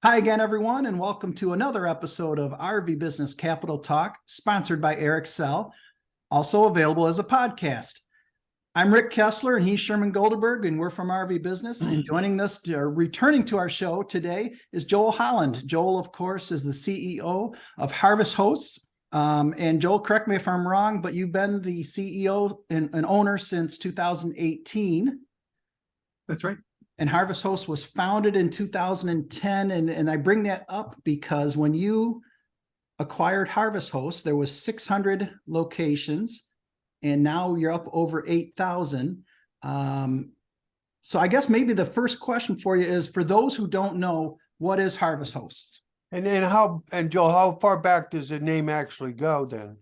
Hi again, everyone, and welcome to another episode of RVBusiness Capitol Talk, sponsored by Eric Sell, also available as a podcast. I'm Rick Kessler, and he's Sherman Goldenberg, and we're from RV Business. And joining us, returning to our show today, is Joel Holland. Joel, of course, is the CEO of Harvest Hosts. And Joel, correct me if I'm wrong, but you've been the CEO and owner since 2018. That's right. And Harvest Host was founded in 2010. And I bring that up because when you acquired Harvest Host, there was 600 locations, and now you're up over 8,000. So I guess maybe the first question for you is, for those who don't know, what is Harvest Hosts? And Joel, how far back does the name actually go then?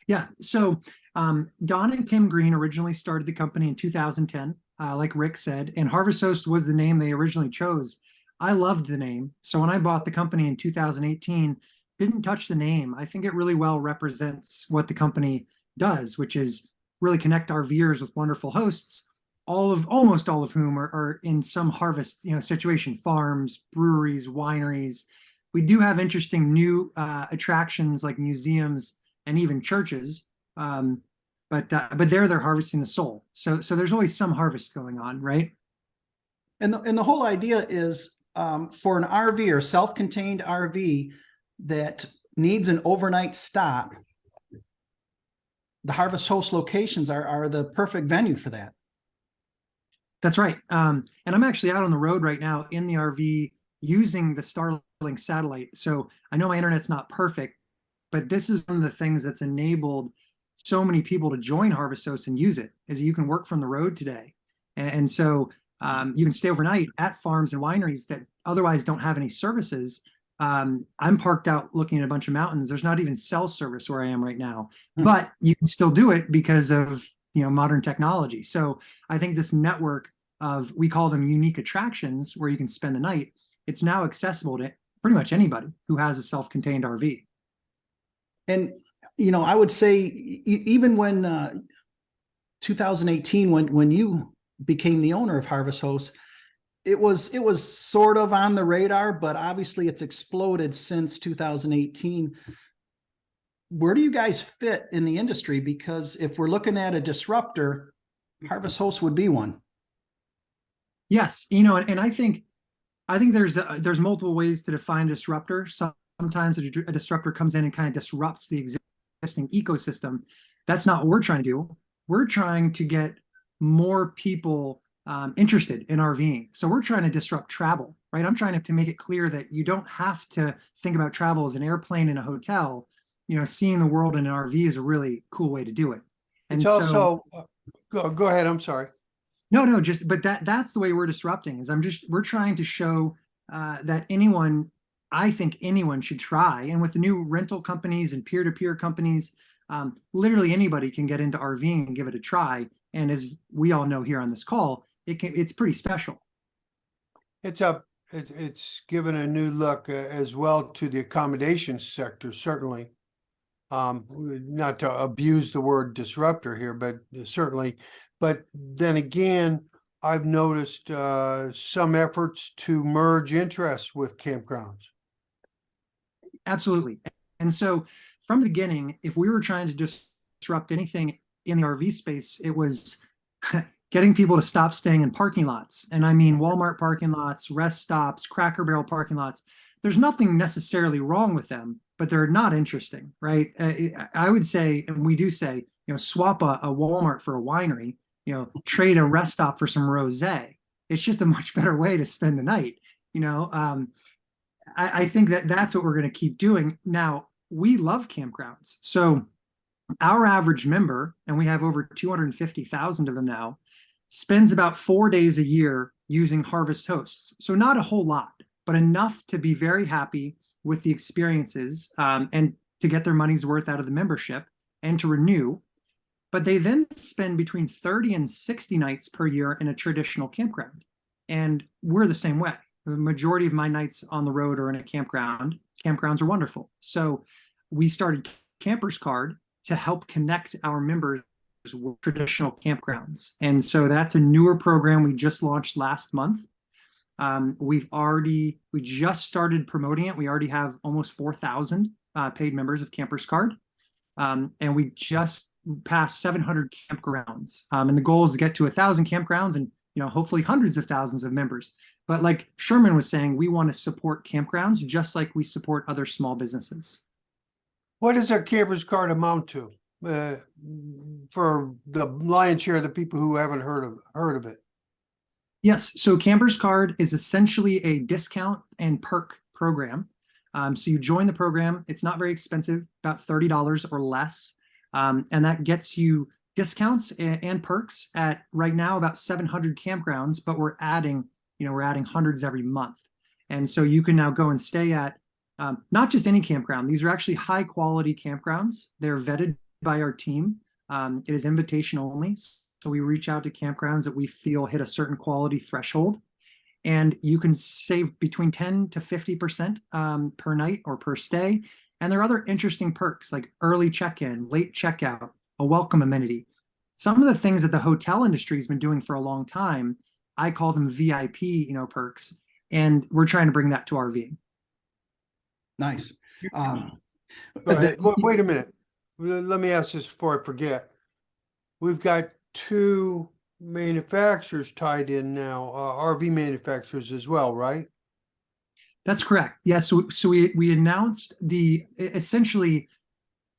Yeah. So Don and Kim Green originally started the company in 2010. Like Rick said, and Harvest Host was the name they originally chose. I loved the name. So when I bought the company in 2018, didn't touch the name. I think it really well represents what the company does, which is really connect RVers with wonderful hosts, almost all of whom are in some harvest situation, farms, breweries, wineries. We do have interesting new attractions like museums and even churches. But they're harvesting the soul. So there's always some harvest going on, right? And the whole idea is for an RV or self-contained RV that needs an overnight stop, the Harvest Host locations are the perfect venue for that. That's right. And I'm actually out on the road right now in the RV using the Starlink satellite. So I know my internet's not perfect, but this is one of the things that's enabled so many people to join Harvest Host and use it, is you can work from the road today. And so you can stay overnight at farms and wineries that otherwise don't have any services. I'm parked out looking at a bunch of mountains. There's not even cell service where I am right now, but you can still do it because of modern technology. So I think this network of, we call them unique attractions, where you can spend the night, it's now accessible to pretty much anybody who has a self-contained RV. And I would say even when 2018, when you became the owner of Harvest Host, it was sort of on the radar, but obviously it's exploded since 2018. Where do you guys fit in the industry? Because if we're looking at a disruptor, Harvest Host would be one. Yes, and I think there's multiple ways to define disruptor. Sometimes a disruptor comes in and kind of disrupts the existing ecosystem. That's not what we're trying to do. We're trying to get more people interested in RVing. So we're trying to disrupt travel, right? I'm trying to make it clear that you don't have to think about travel as an airplane and a hotel. Seeing the world in an RV is a really cool way to do it. And it's also go ahead. I'm sorry. No, but that's the way we're disrupting. We're trying to show that I think anyone should try. And with the new rental companies and peer-to-peer companies, literally anybody can get into RVing and give it a try. And as we all know here on this call, it's pretty special. It's given a new look as well to the accommodations sector, certainly. Not to abuse the word disruptor here, but certainly. But then again, I've noticed some efforts to merge interests with campgrounds. Absolutely. And so from the beginning, if we were trying to disrupt anything in the RV space, it was getting people to stop staying in parking lots. And I mean Walmart parking lots, rest stops, Cracker Barrel parking lots. There's nothing necessarily wrong with them, but they're not interesting, right? I would say, and we do say, swap a Walmart for a winery, trade a rest stop for some rosé. It's just a much better way to spend the night. I think that's what we're going to keep doing. Now, we love campgrounds. So our average member, and we have over 250,000 of them now, spends about 4 days a year using Harvest Hosts. So not a whole lot, but enough to be very happy with the experiences and to get their money's worth out of the membership and to renew. But they then spend between 30 and 60 nights per year in a traditional campground. And we're the same way. The majority of my nights on the road are in a campground. Campgrounds are wonderful. So we started Campers Card to help connect our members with traditional campgrounds. And so that's a newer program we just launched last month. We just started promoting it. We already have almost 4,000 paid members of Campers Card. And we just passed 700 campgrounds. And the goal is to get to 1,000 campgrounds and, hopefully hundreds of thousands of members. But like Sherman was saying, we want to support campgrounds just like we support other small businesses. What does our Campers Card amount to for the lion's share of the people who haven't heard of it? Yes, so Campers Card is essentially a discount and perk program. So you join the program. It's not very expensive, about $30 or less. And that gets you discounts and perks at right now about 700 campgrounds, but we're adding hundreds every month. And so you can now go and stay at not just any campground. These are actually high quality campgrounds. They're vetted by our team. It is invitation only. So we reach out to campgrounds that we feel hit a certain quality threshold. And you can save between 10 to 50% per night or per stay. And there are other interesting perks like early check-in, late checkout, a welcome amenity. Some of the things that the hotel industry has been doing for a long time, I call them VIP, perks. And we're trying to bring that to RV. Nice. Wait a minute. Let me ask this before I forget. We've got two manufacturers tied in now, RV manufacturers as well, right? That's correct. Yes. So we announced essentially,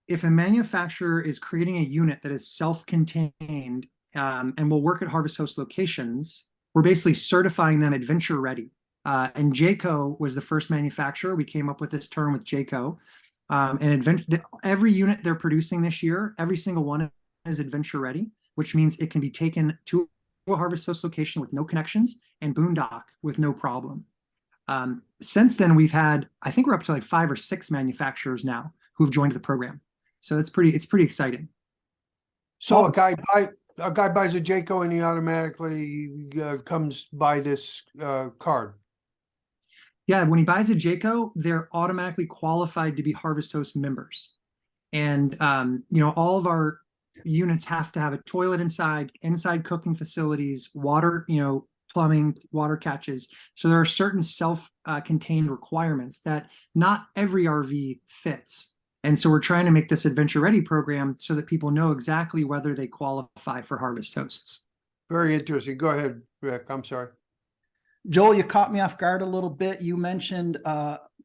if a manufacturer is creating a unit that is self-contained and will work at Harvest Host locations, we're basically certifying them adventure ready. And Jayco was the first manufacturer. We came up with this term with Jayco. And every unit they're producing this year, every single one is adventure ready, which means it can be taken to a Harvest Host location with no connections and boondock with no problem. Since then, we've had, I think we're up to like 5 or 6 manufacturers now who've joined the program. So it's pretty exciting. So a guy buys a Jayco and he automatically comes by this card. Yeah, when he buys a Jayco, they're automatically qualified to be Harvest Host members. And all of our units have to have a toilet inside cooking facilities, water, plumbing, water catches. So there are certain self-contained requirements that not every RV fits. And so we're trying to make this adventure ready program so that people know exactly whether they qualify for Harvest Hosts. Very interesting. Go ahead, Rick. I'm sorry. Joel, you caught me off guard a little bit. You mentioned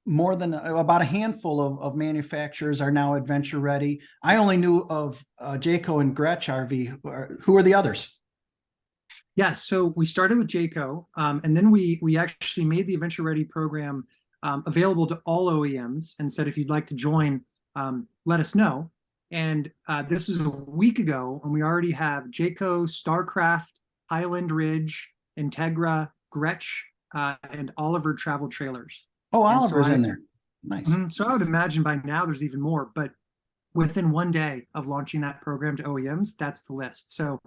more than about a handful of manufacturers are now adventure ready. I only knew of Jayco and Gretsch RV. Who are the others? Yeah, so we started with Jayco, and then we actually made the Adventure Ready program available to all OEMs and said, if you'd like to join, let us know. And this is a week ago, and we already have Jayco, Starcraft, Highland Ridge, Integra, Gretsch, and Oliver Travel Trailers. Oh, Oliver's in there. Nice. So I would imagine by now there's even more, but within one day of launching that program to OEMs, that's the list. So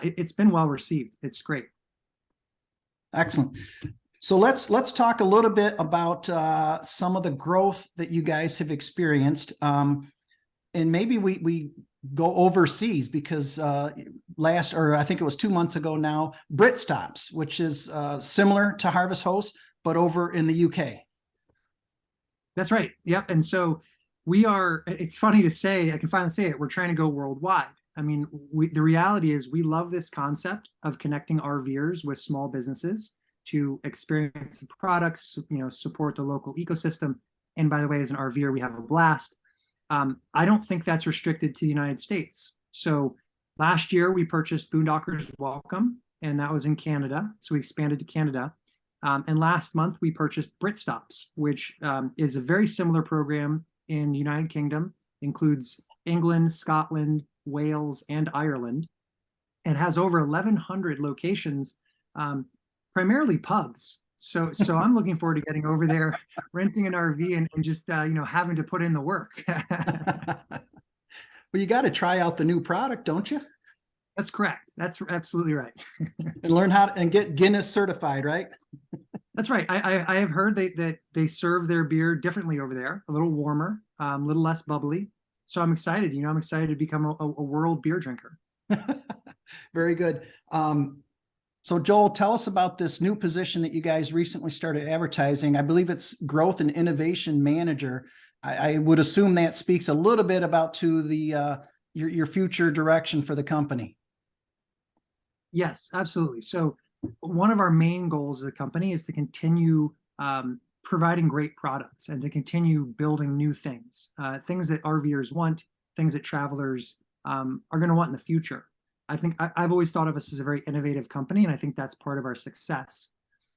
it's been well received. It's great. Excellent. So let's talk a little bit about some of the growth that you guys have experienced. And maybe we go overseas because I think it was 2 months ago now, Brit Stops, which is similar to Harvest Host, but over in the UK. That's right. Yep. And so it's funny to say, I can finally say it, we're trying to go worldwide. I mean, the reality is we love this concept of connecting RVers with small businesses to experience the products, support the local ecosystem. And by the way, as an RVer, we have a blast. I don't think that's restricted to the United States. So last year we purchased Boondockers Welcome, and that was in Canada. So we expanded to Canada. And last month we purchased Brit Stops, which is a very similar program in the United Kingdom, includes England, Scotland, Wales, and Ireland, and has over 1,100 locations, primarily pubs. So I'm looking forward to getting over there, renting an RV, and just having to put in the work. Well, you got to try out the new product, don't you? That's correct. That's absolutely right. And learn how and get Guinness certified, right? That's right. I have heard that they serve their beer differently over there, a little warmer, a little less bubbly. So I'm excited. I'm excited to become a world beer drinker. Very good. So Joel, tell us about this new position that you guys recently started advertising. I believe it's Growth and Innovation Manager. I would assume that speaks a little bit about to the your future direction for the company. Yes, absolutely. So one of our main goals as a company is to continue providing great products and to continue building new things, things that RVers want, things that travelers are going to want in the future. I think I've always thought of us as a very innovative company, and I think that's part of our success.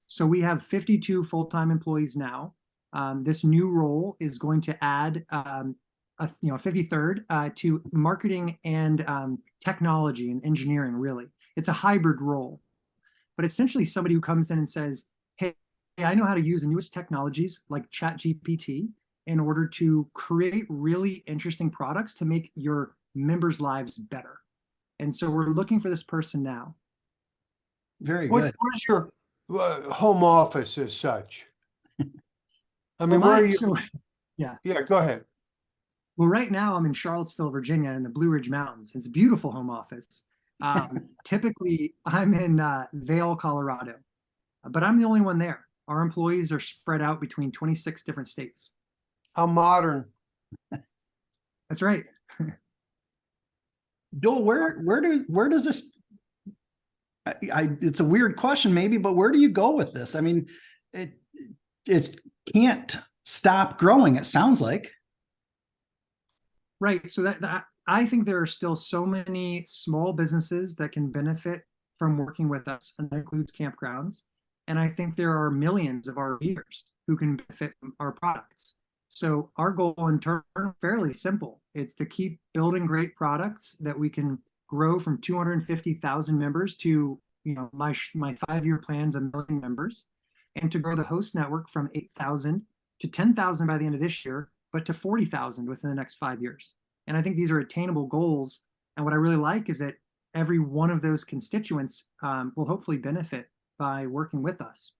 So we have 52 full-time employees now. This new role is going to add a 53rd to marketing and technology and engineering, really. It's a hybrid role, but essentially somebody who comes in and says, hey, I know how to use the newest technologies like ChatGPT in order to create really interesting products to make your members' lives better. And so we're looking for this person now. Very good. Where's your home office as such? I mean, Well, where are you? Yeah. Yeah, go ahead. Well, right now I'm in Charlottesville, Virginia, in the Blue Ridge Mountains. It's a beautiful home office. Typically, I'm in Vail, Colorado, but I'm the only one there. Our employees are spread out between 26 different states. How modern. That's right. Joel, where does this? It's a weird question, maybe, but where do you go with this? I mean, it can't stop growing. It sounds like. Right. So that I think there are still so many small businesses that can benefit from working with us, and that includes campgrounds. And I think there are millions of RVers who can benefit from our products. So our goal in turn is fairly simple. It's to keep building great products that we can grow from 250,000 members to, my 5-year plan's 1 million members, and to grow the host network from 8,000 to 10,000 by the end of this year, but to 40,000 within the next 5 years. And I think these are attainable goals. And what I really like is that every one of those constituents will hopefully benefit by working with us.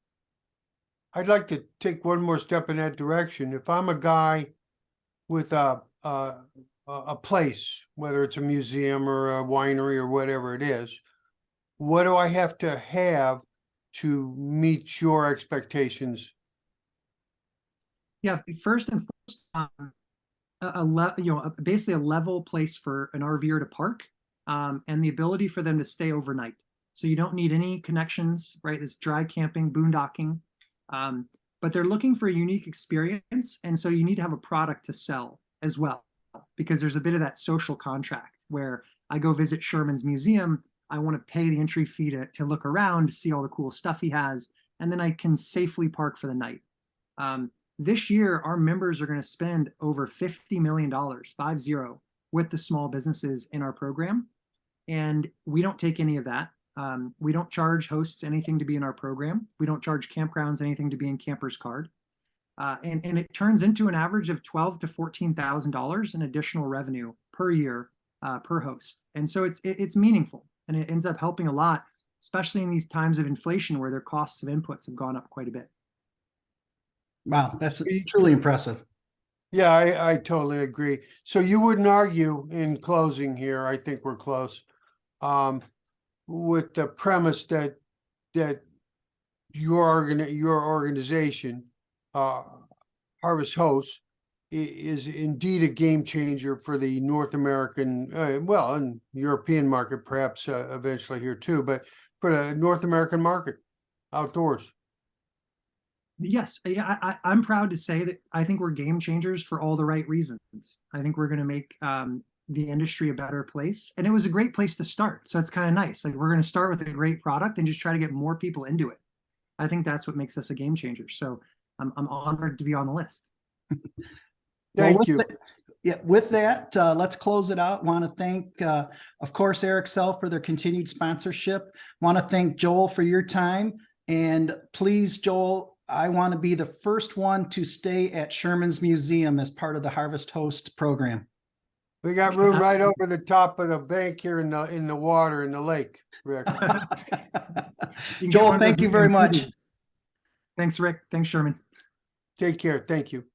I'd like to take one more step in that direction. If I'm a guy with a place, whether it's a museum or a winery or whatever it is, what do I have to meet your expectations? Yeah, first and foremost, basically a level place for an RVer to park, and the ability for them to stay overnight. So you don't need any connections, right? This dry camping, boondocking, but they're looking for a unique experience, and so you need to have a product to sell as well, because there's a bit of that social contract where I go visit Sherman's museum, I want to pay the entry fee to look around, to see all the cool stuff he has, and then I can safely park for the night. This year, our members are going to spend over $50 million, 50, with the small businesses in our program. And we don't take any of that. We don't charge hosts anything to be in our program. We don't charge campgrounds anything to be in Camper's Card. And it turns into an average of $12,000 to $14,000 in additional revenue per year per host. And so it's meaningful, and it ends up helping a lot, especially in these times of inflation where their costs of inputs have gone up quite a bit. Wow, that's truly impressive. Yeah, I totally agree. So you wouldn't argue in closing here, I think we're close, with the premise that your organization, Harvest Hosts, is indeed a game changer for the North American, and European market, perhaps eventually here too, but for the North American market, outdoors. Yes, I'm proud to say that I think we're game changers for all the right reasons. I think we're going to make the industry a better place, and it was a great place to start. So it's kind of nice. Like, we're going to start with a great product and just try to get more people into it. I think that's what makes us a game changer. So I'm honored to be on the list. Thank you. With that, let's close it out. Want to thank, of course, RXL for their continued sponsorship. Want to thank Joel for your time. And please, Joel, I want to be the first one to stay at Sherman's Museum as part of the Harvest Host program. We got room right over the top of the bank here in the water in the lake, Rick. Joel, thank you very much. Thanks, Rick. Thanks, Sherman. Take care. Thank you.